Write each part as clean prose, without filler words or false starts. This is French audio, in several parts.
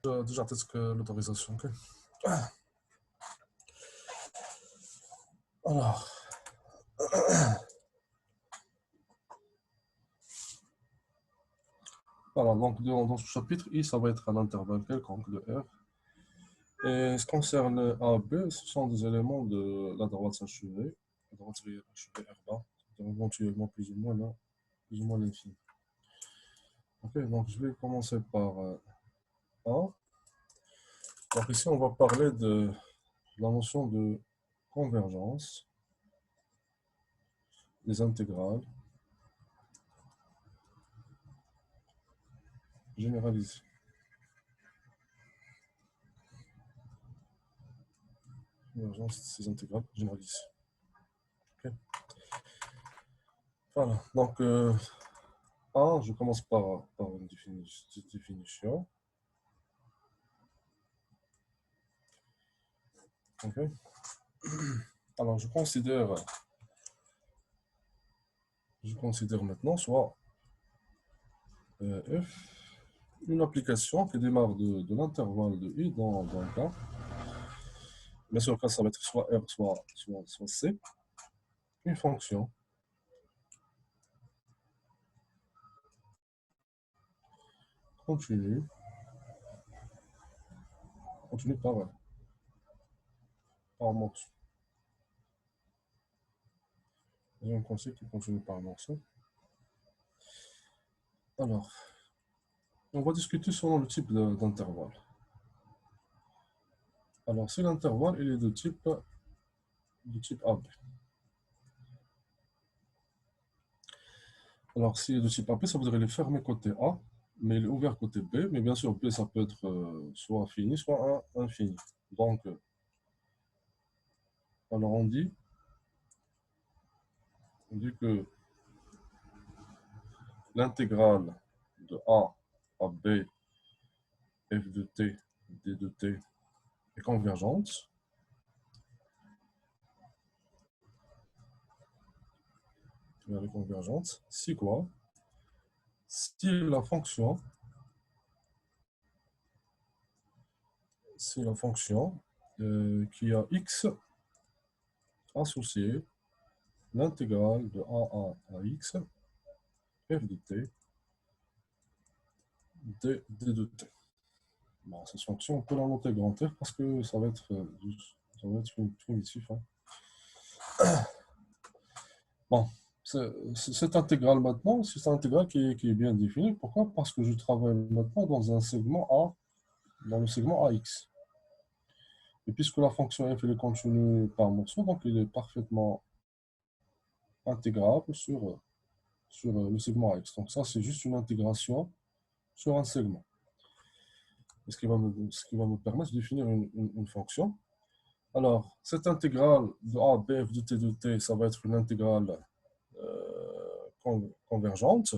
déjà peut-être que l'autorisation. Ok. Alors, voilà, donc dans ce chapitre, I, ça va être un intervalle quelconque de R. Et ce qui concerne A, B, ce sont des éléments de la droite achevée, la droite réelle achevée R bar, c'est-à-dire éventuellement plus ou moins là, plus ou moins l'infini. Ok, donc je vais commencer par A. Donc ici, on va parler de la notion de convergence, des intégrales généralisées. Convergence de ces intégrales généralisées. Ok. Voilà, donc A, je commence par une définition. Ok. Alors, je considère maintenant soit F une application qui démarre de l'intervalle de I dans le cas. Bien sûr, ça va être soit R, soit C. Une fonction continue, continue par morceau. J'ai un concept qui continue par morceau. Alors, on va discuter selon le type d'intervalle. Alors, si l'intervalle il est de type AB. Alors, s'il est de type AP, ça voudrait dire qu'il est fermé côté A, mais il est ouvert côté B. Mais bien sûr, B, ça peut être soit fini, soit infini. Donc, alors on dit que l'intégrale de A à B, f de t, d de t est convergente. Elle est convergente. Si quoi? Si la fonction, qui a x associé l'intégrale de a à x, f de t, d de t. Bon, cette fonction, on peut la noter grand F parce que ça va être primitif. Hein. Bon, cette intégrale maintenant, c'est une intégrale qui est bien définie. Pourquoi? Parce que je travaille maintenant dans un segment A, dans le segment AX. Et puisque la fonction f elle est continue par morceau, donc il est parfaitement intégrable sur le segment AX. Donc ça, c'est juste une intégration sur un segment. Et ce qui va me permettre de définir une fonction. Alors, cette intégrale de A, B, f de t, ça va être une intégrale convergente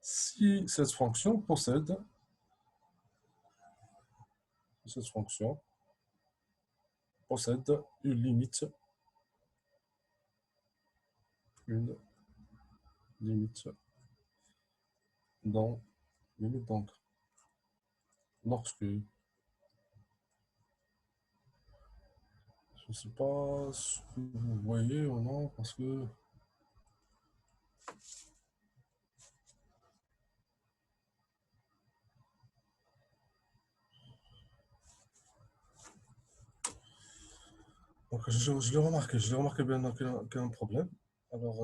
si cette fonction possède une limite dans limite donc lorsque je ne sais pas ce que vous voyez ou non parce que donc, je l'ai remarqué bien qu'il y a un problème. Alors,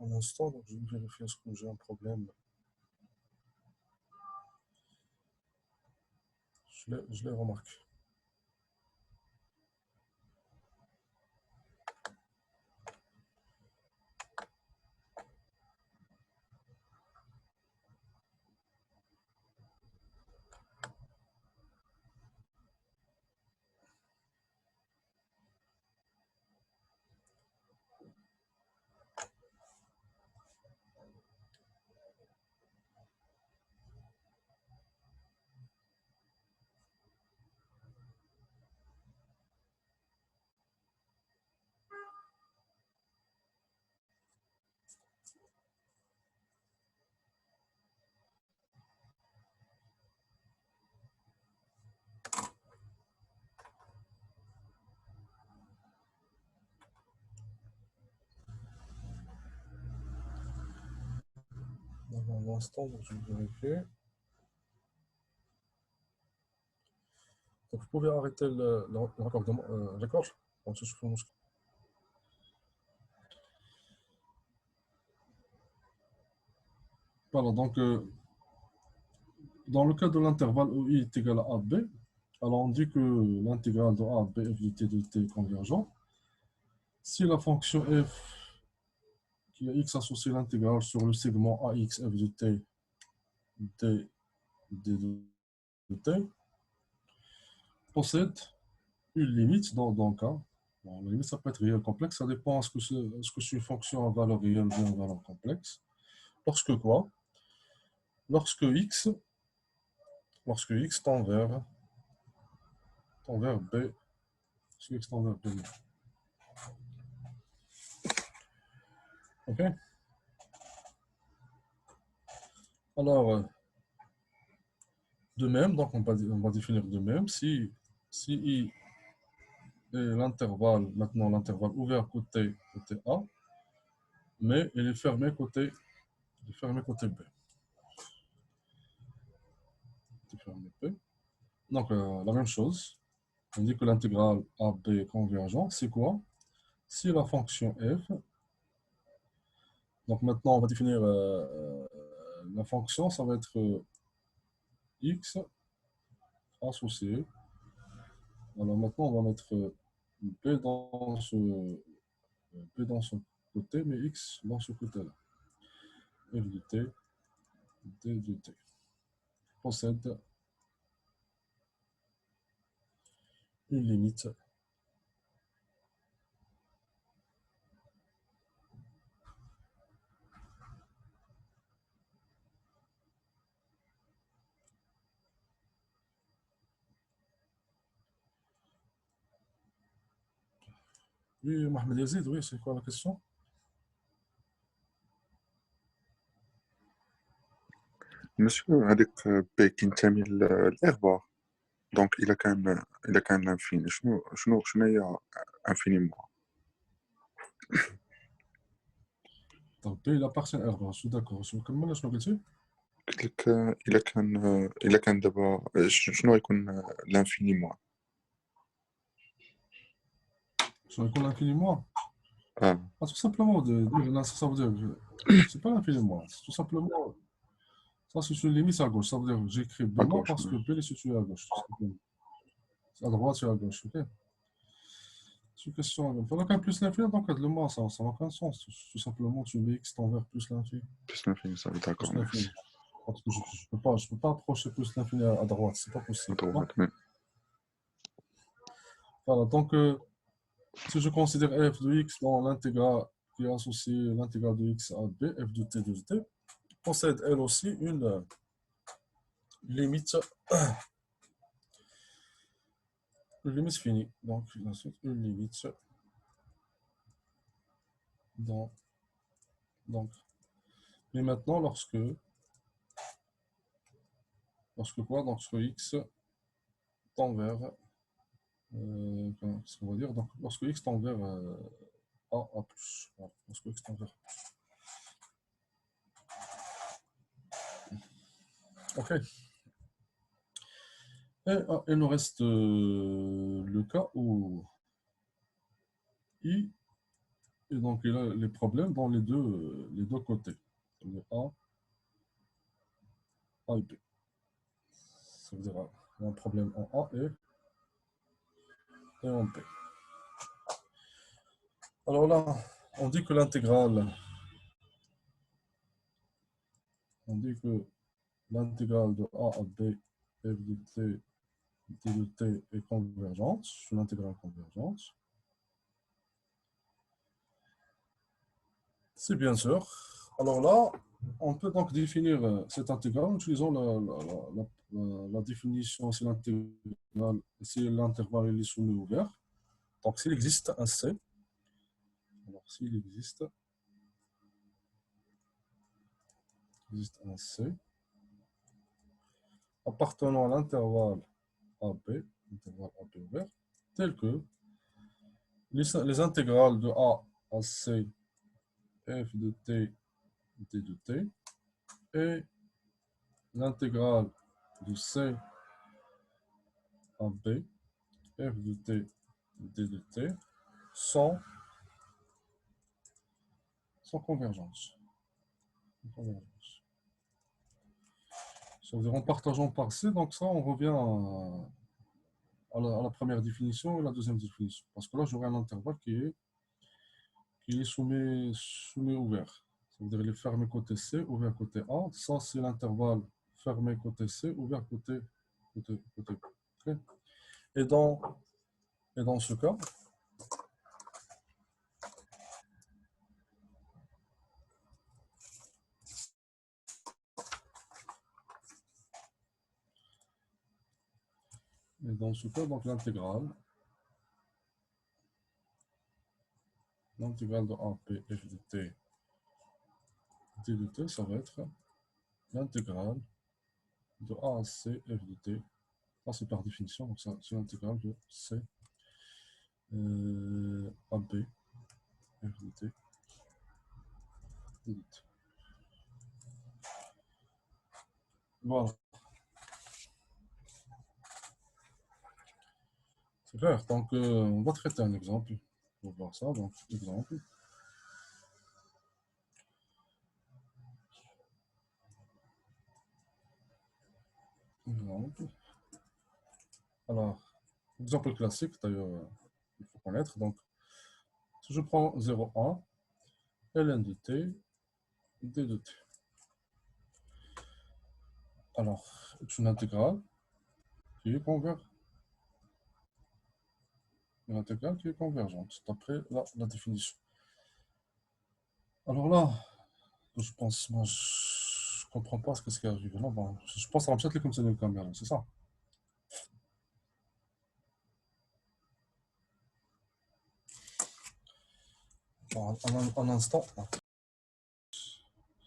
un instant, donc je vais vérifier est-ce que j'ai un problème. Je l'ai remarqué. Un instant, donc je vais vérifier. Donc, vous pouvez arrêter le raccordement, d'accord? Donc, voilà, donc, dans le cas de l'intervalle où i est égal à AB, alors on dit que l'intégrale de a à b f de t est convergent. Si la fonction f qui a x associé l'intégrale sur le segment ax f de t d, de t possède une limite dans le cas. Bon, la limite, ça peut être réel complexe, ça dépend est-ce que c'est une fonction à valeur réelle ou à valeur complexe. Lorsque quoi? Lorsque x, tend vers b, lorsque x tend vers b. Ok? Alors, de même, donc on va définir de même, si i est l'intervalle, maintenant l'intervalle ouvert côté A, mais il est fermé côté B. Fermé B. Donc, la même chose, on dit que l'intégrale AB est convergent, c'est quoi? Si la fonction f, donc maintenant on va définir la fonction, ça va être x associé. Alors maintenant on va mettre b dans ce côté, mais x dans ce côté-là. F de t, d de t possède une limite Oui, Mohamed Yazid, oui, c'est quoi la question? Monsieur, هذاك بي كينتمي للإغبار دونك إلا كان لانفيني شنو هي انفينيمون Donc, B, il appartient à R. Je suis d'accord. Je كمل شنو قلتي؟ قلت لك إلا كان دابا شنو غيكون لانفينيمون شنو يكون l'infiniment? اه Ah, tout simplement, là, ça veut dire, c'est pas l'infiniment. C'est tout simplement, ça c'est une limite à gauche. Ça veut dire, j'écris B là اكوش parce que B est situé à gauche. Tout simplement. C'est à droite et à gauche, ok? C'est une question. Pendant qu'un plus l'infini, donc le moins, ça n'a aucun sens. Tout simplement, tu mets x tend vers plus l'infini. بس l'infini ça Plus d'accord l'infini. merci Parce que je peux pas approcher plus l'infini à droite. C'est pas à possible. Non? droite mais Voilà. Donc, si je considère f de x dans l'intégrale qui est associée l'intégrale de x à b, f de t, possède elle aussi une limite, finie. Donc, ensuite, une limite dans. Donc, mais maintenant, lorsque quoi? Lorsque x tend vers. Qu'est-ce qu'on va dire? Donc, lorsque x tend vers a plus. Voilà, lorsque x tend vers. Ok. Et il nous reste le cas où i, et donc il a les problèmes dans les deux côtés. Le A et B. Ça veut dire un problème en A et en B. Alors là, on dit que l'intégrale, de A à B, f de t, d de t est convergente, c'est une intégrale convergente. C'est bien sûr. Alors là, on peut donc définir cette intégrale en utilisant la définition si l'intervalle est soumis ouvert. Donc s'il existe un C, alors s'il existe un C appartenant à l'intervalle AB, ouvert, tel que les intégrales de A à C, f de t, d de t, et l'intégrale de C à B, f de t, d de t, sont convergentes. Ça veut dire en partageant par C, donc ça, on revient à la première définition et la deuxième définition. Parce que là, j'aurai un intervalle qui est soumis ouvert. Ça veut dire qu'il est fermé côté C, ouvert côté A. Ça, c'est l'intervalle fermé côté C, ouvert côté B. Okay. Et dans ce cas, donc l'intégrale de AP f de t d de t, ça va être l'intégrale de A à C f de t. Ça, c'est par définition, donc ça, c'est l'intégrale de C AB f de t d de t. Voilà, c'est clair. Donc, on va traiter un exemple pour voir ça. Donc, exemple. Alors, exemple classique, d'ailleurs, il faut connaître. Donc, si je prends 0,1, ln de t, d de t. Alors, c'est une intégrale qui est convergente. Une intégrale qui est convergente, d'après la définition. Alors là, je pense, moi, je comprends pas ce qui est arrivé. Non, bon, je pense que ça va comme c'est une caméra, c'est ça. Bon, un instant.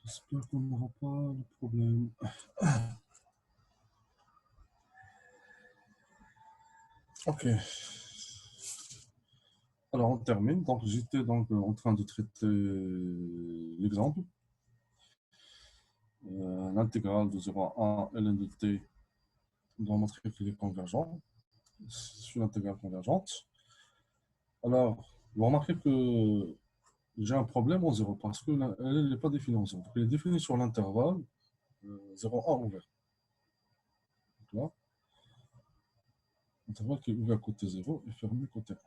J'espère qu'on n'aura pas de problème. Ok. Alors, on termine. Donc, j'étais donc en train de traiter l'exemple. L'intégrale de 0 à 1 ln de t doit montrer qu'il est convergent. C'est une intégrale convergente. Alors, vous remarquez que j'ai un problème en 0 parce qu'elle n'est pas définie en 0. Donc, elle est définie sur l'intervalle 0, 1 ouvert. Donc là, l'intervalle qui est ouvert côté 0 et fermé côté 1.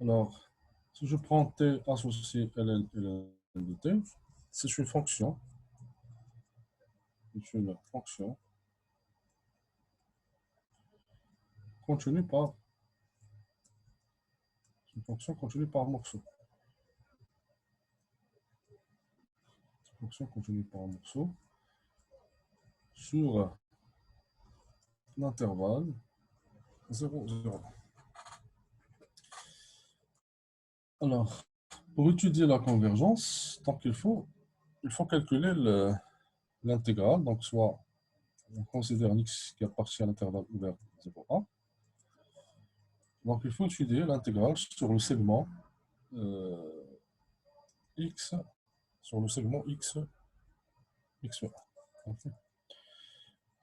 Alors, si je prends t associé ln de t, c'est une fonction. C'est une fonction contenue par morceau. Fonction contenue par morceau sur l'intervalle 0, 0. Alors, pour étudier la convergence, donc il faut calculer l'intégrale, donc soit on considère un x qui appartient à l'intervalle ouvert 0, 1. Donc il faut étudier l'intégrale sur le segment x, sur le segment x, x1. Okay.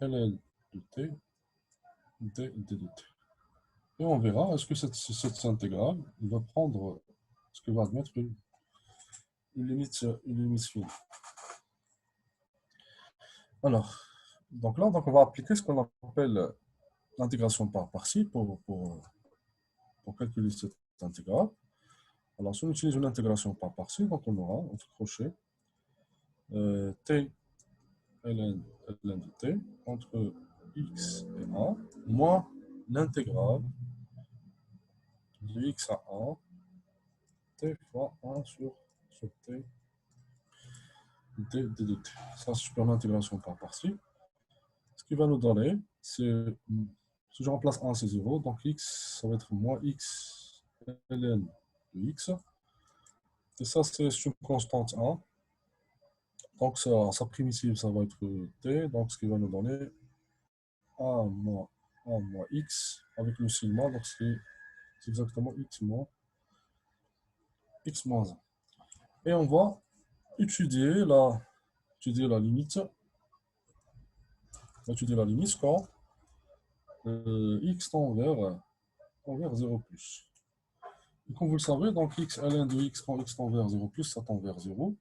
ln de t, d de t. Et on verra, est-ce que cette intégrale va prendre, est-ce qu'elle va admettre une limite finie. Alors, donc là, on va appliquer ce qu'on appelle l'intégration par partie pour calculer cette intégrale. Alors, si on utilise une intégration par partie, donc on aura entre crochets t ln de t entre x et 1 moins l'intégrale de x à 1 t fois 1 sur t d de t. Ça, c'est pour l'intégration par partie. Ce qui va nous donner, c'est, si je remplace 1, c'est 0, donc x, ça va être moins x ln de x. Et ça, c'est une constante 1. Donc, sa primitive, ça va être t. Donc, ce qui va nous donner 1 moins x avec le sigma. Donc, c'est exactement x moins 1. Et on va étudier étudier la limite. On va étudier la limite quand x tend vers 0 plus. Et comme vous le savez, donc x ln de x quand x tend vers 0 plus, ça tend vers 0.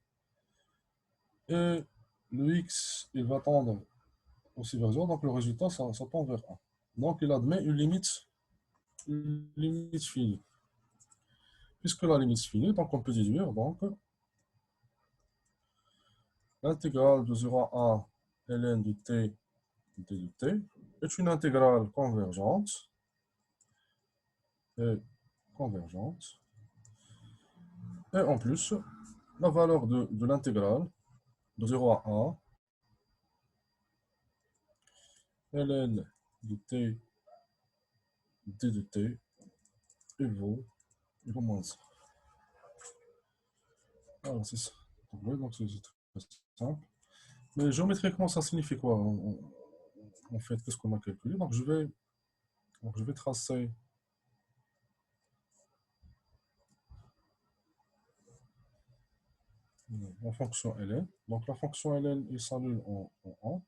Et le x, il va tendre aussi vers 0, donc le résultat, ça tend vers 1. Donc il admet une limite finie. Puisque la limite est finie, donc on peut déduire donc l'intégrale de 0 à 1 ln de t de t est une intégrale convergente et convergente. Et en plus, la valeur de l'intégrale de 0 à 1 ln de t d de t, il vaut moins 1. Voilà, c'est ça. Donc c'est très simple. Mais géométriquement, ça signifie quoi en fait, qu'est-ce qu'on a calculé? Donc je vais tracer la fonction ln. Donc la fonction ln, il s'annule en 1.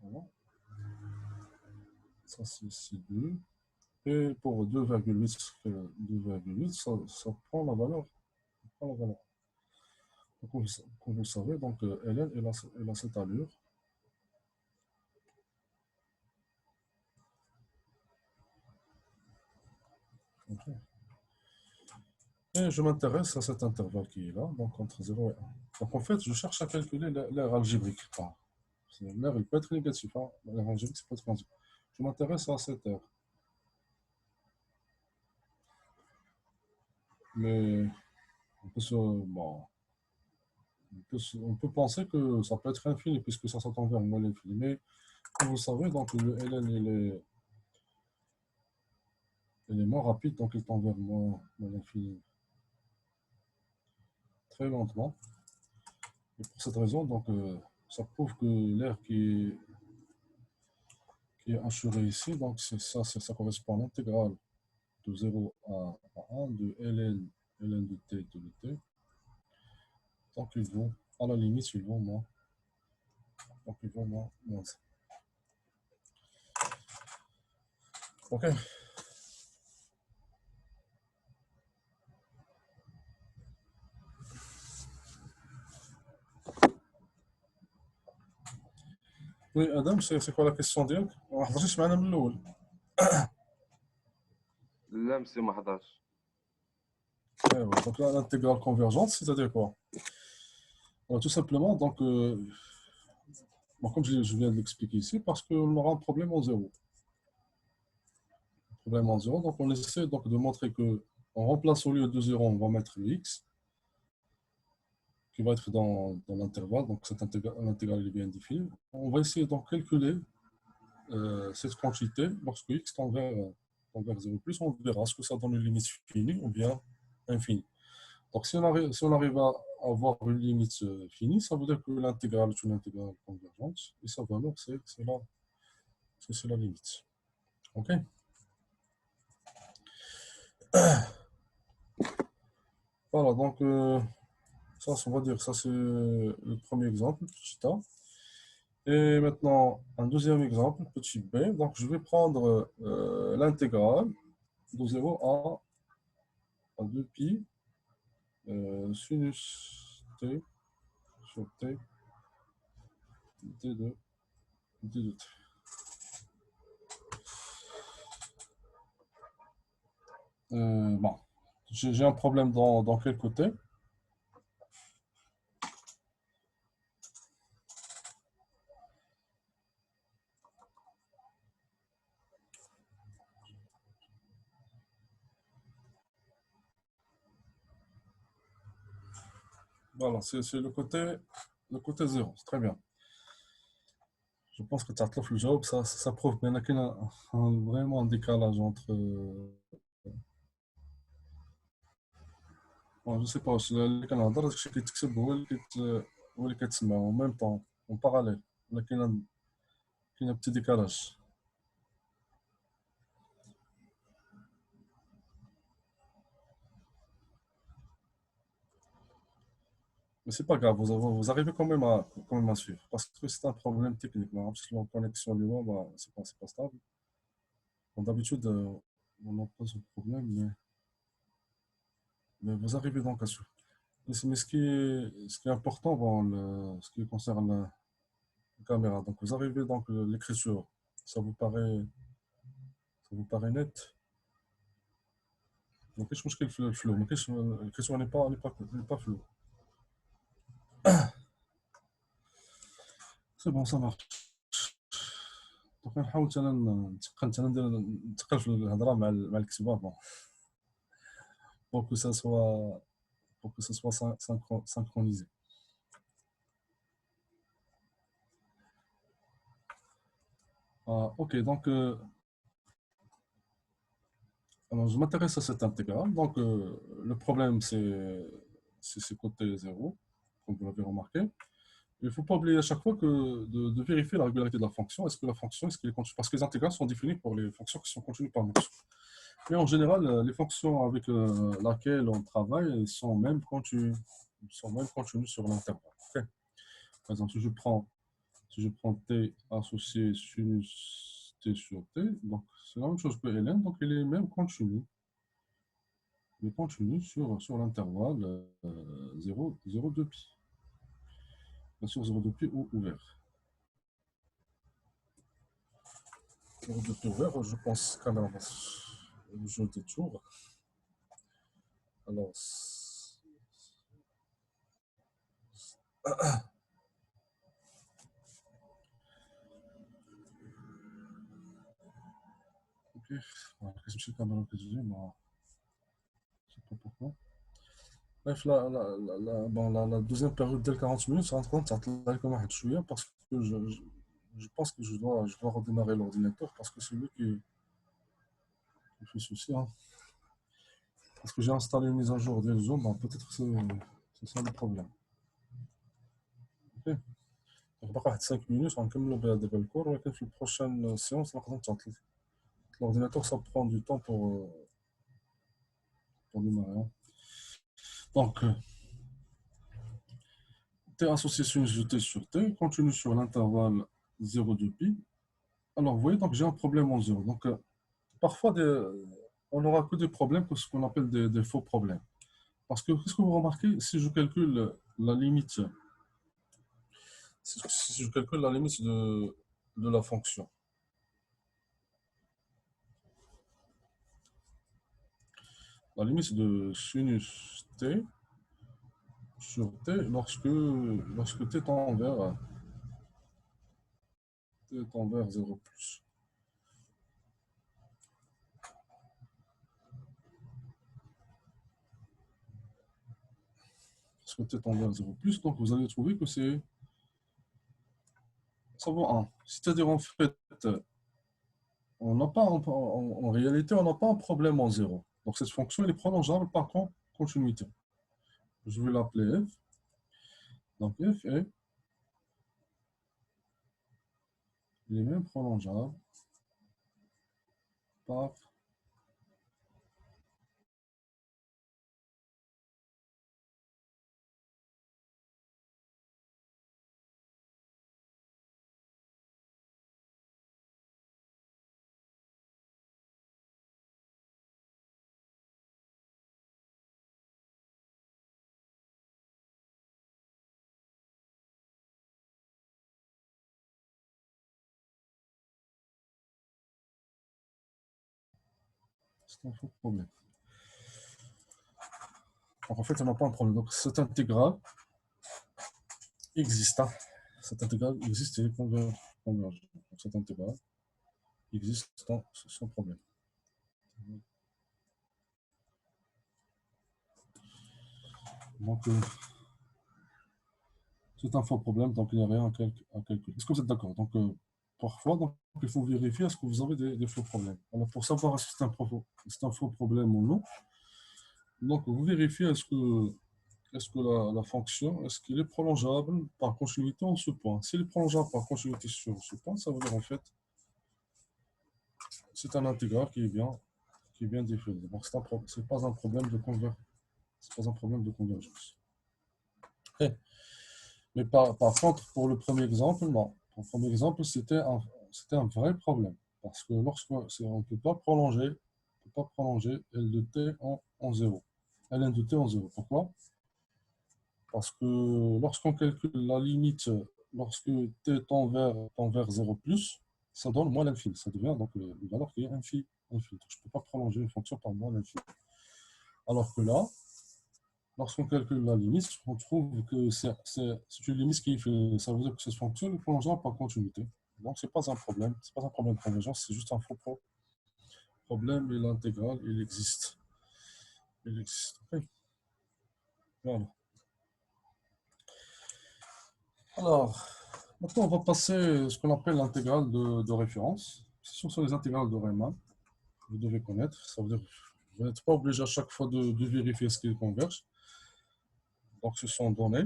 Voilà. Ça c'est ici 2. Et pour 2,8, ça prend la valeur. Donc, comme vous le savez, donc ln, elle a cette allure. Okay. Et je m'intéresse à cet intervalle qui est là, donc entre 0 et 1. Donc en fait, je cherche à calculer l'aire algébrique. Enfin, l'aire, il peut être négatif. Hein. L'aire algébrique, c'est pas être positif. Je m'intéresse à cette aire. Mais bon, on peut penser que ça peut être infini, puisque ça s'entend vers moins l'infini. Mais comme vous le savez, donc le ln, il est moins rapide, donc il tend vers moins l'infini très lentement. Et pour cette raison, donc, ça prouve que l'aire qui est assurée ici, donc ça correspond à l'intégrale de 0 à 1 de ln de t de t. Donc ils vont, à la limite, ils vont moins. Donc ils vont moins 1. Ok. Oui, Adam, c'est quoi la question ديالك؟ ما حضرتيش معنا من الأول. لا مسي ما حضرش. Donc là, l'intégrale convergente, c'est-à-dire quoi? Tout simplement, donc, bon, comme je viens de l'expliquer ici, parce qu'on aura un problème en zéro. Problème en zéro, donc on essaie donc de montrer que on remplace au lieu de 0, on va mettre le x, qui va être dans l'intervalle, donc cette intégrale est bien définie. On va essayer donc calculer cette quantité lorsque x tend vers 0 plus, on verra ce que ça donne une limite finie ou bien infinie. Donc si on arrive à avoir une limite finie, ça veut dire que l'intégrale est une intégrale convergente et sa valeur c'est la limite. Ok. Voilà, donc ça, on va dire, ça c'est le premier exemple, petit a. Et maintenant, un deuxième exemple, petit b. Donc je vais prendre l'intégrale de 0 à 2pi sinus t sur t d de t. Bon, j'ai un problème dans quel côté? Voilà, c'est le côté 0, c'est très bien. Je pense que tu as le job, ça prouve qu'il y a vraiment un décalage entre. Bon, je sais pas, اللي كنهضر داكشي كيتكتب هو اللي كتسمع en même temps, en parallèle. ولا كاين un petit décalage. Mais c'est pas grave, vous arrivez quand même à suivre. Parce que c'est un problème technique. Là, parce que la connexion du web, bah, c'est pas stable. Bon, d'habitude, on n'a pas ce problème, mais vous arrivez donc à suivre. Mais ce qui est important dans ce qui concerne la caméra, donc vous arrivez donc l'écriture, ça vous paraît, ça vous paraît net. Donc, qu'est-ce que le flou? Mais l'écriture n'est pas floue. C'est bon, ça marche. Donc, نحاول نتقل في الهضره مع الكتابه bon, pour que ça soit synchronisé. Ah, ok, donc alors, je m'intéresse à cette intégrale. Donc le problème c'est côté zéro, comme vous l'avez remarqué. Il ne faut pas oublier à chaque fois de vérifier la régularité de la fonction. Est-ce que la fonction, est-ce qu'elle est continue? Parce que les intégrales sont définies pour les fonctions qui sont continues par fonction. Mais en général, les fonctions avec lesquelles on travaille elles sont même continues. Elles sont même continues sur l'intervalle. Ok. Par exemple, si je prends t associé sinus t sur t, donc c'est la même chose que ln, donc il est même continu. Il est continu sur l'intervalle 0, 0, 2 pi. Bien sûr, 0, 2 pi ou ouvert. 0, 2 pi ouvert, je pense quand même le jeu des tours. Alors, ok, voilà, qu'est-ce que c'est quand même que je dis, moi, je sais pas pourquoi. Bref, bon, la deuxième période dès 40 minutes, ça rentre compte, ça va comme un chouïa parce que je pense que je dois redémarrer l'ordinateur parce que c'est lui qui fait souci. Hein. Parce que j'ai installé une mise à jour de Zoom, ben, peut-être que c'est ça le problème. Ok. Donc, par contre, 5 minutes, on va commencer le cours, et la prochaine séance, l'ordinateur, ça prend du temps pour démarrer. Hein. Donc, T association T sur T, continue sur l'intervalle 0,2 pi. Alors, vous voyez, donc j'ai un problème en 0. Donc, parfois, on n'aura que des problèmes, que ce qu'on appelle des faux problèmes. Parce que, qu'est-ce que vous remarquez, si je calcule la limite, si je calcule la limite de la fonction, la limite de sinus t sur t lorsque t tend vers 0 plus. Lorsque t tend vers 0 plus, donc vous allez trouver que ça vaut 1. C'est-à-dire en fait, on n'a pas en réalité, on n'a pas un problème en 0. Donc cette fonction elle est prolongeable par continuité. Je vais l'appeler f. Donc f est même prolongeable par c'est un faux problème. Donc en fait, on n'a pas un problème. Donc cette intégrale existe. Hein. Cette intégrale existe et converge. Donc cette intégrale existe sans problème. Donc c'est un faux problème, donc il n'y a rien à calculer. Est-ce que vous êtes d'accord? Donc parfois, donc, il faut vérifier est-ce que vous avez des faux problèmes. Alors pour savoir si c'est un faux problème ou non, donc vous vérifiez est-ce que la fonction, est-ce qu'elle est prolongeable par continuité en ce point? Si elle est prolongeable par continuité sur ce point, ça veut dire en fait c'est un intégral qui est bien défini. Donc c'est pas un problème de convergence. Ok. Mais par contre, pour le premier exemple, non. Pour le premier exemple, c'était un vrai problème. Parce que lorsqu'on ne peut pas prolonger, L de t en 0. Ln de t en 0. Pourquoi? Parce que lorsqu'on calcule la limite, lorsque t tend vers 0 plus, ça donne moins l'infini. Ça devient donc une valeur qui est infinie. Donc, je ne peux pas prolonger une fonction par moins l'infini. Alors que là, lorsqu'on calcule la limite, on trouve que c'est une limite qui fait, ça veut dire que cette fonction est prolongeable par continuité. Donc, ce n'est pas un problème. Ce n'est pas un problème de convergence, c'est juste un faux problème et l'intégrale, il existe. Il existe. Okay. Voilà. Alors, maintenant, on va passer à ce qu'on appelle l'intégrale de référence. Ce sont les intégrales de Riemann. Vous devez connaître. Ça veut dire que vous n'êtes pas obligé à chaque fois de vérifier ce qui converge. Donc, ce sont données.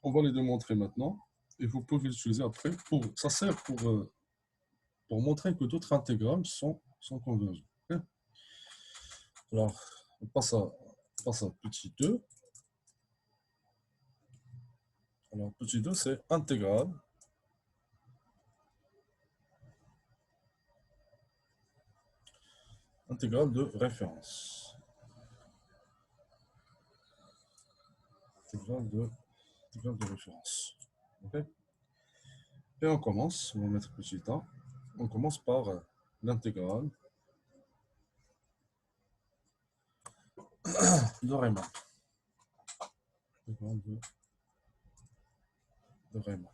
On va les démontrer maintenant. Et vous pouvez les utiliser après. Ça sert pour montrer que d'autres intégrales sont convergentes. Okay. Alors, on passe à petit 2. Alors, petit 2, c'est intégrale. Intégrale de référence. Intégrale de référence. Okay. Et on commence, on va mettre petit a. On commence par l'intégrale de Riemann. Intégrale de Riemann.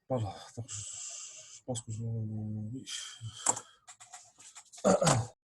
Voilà, donc je pense que je... Oui.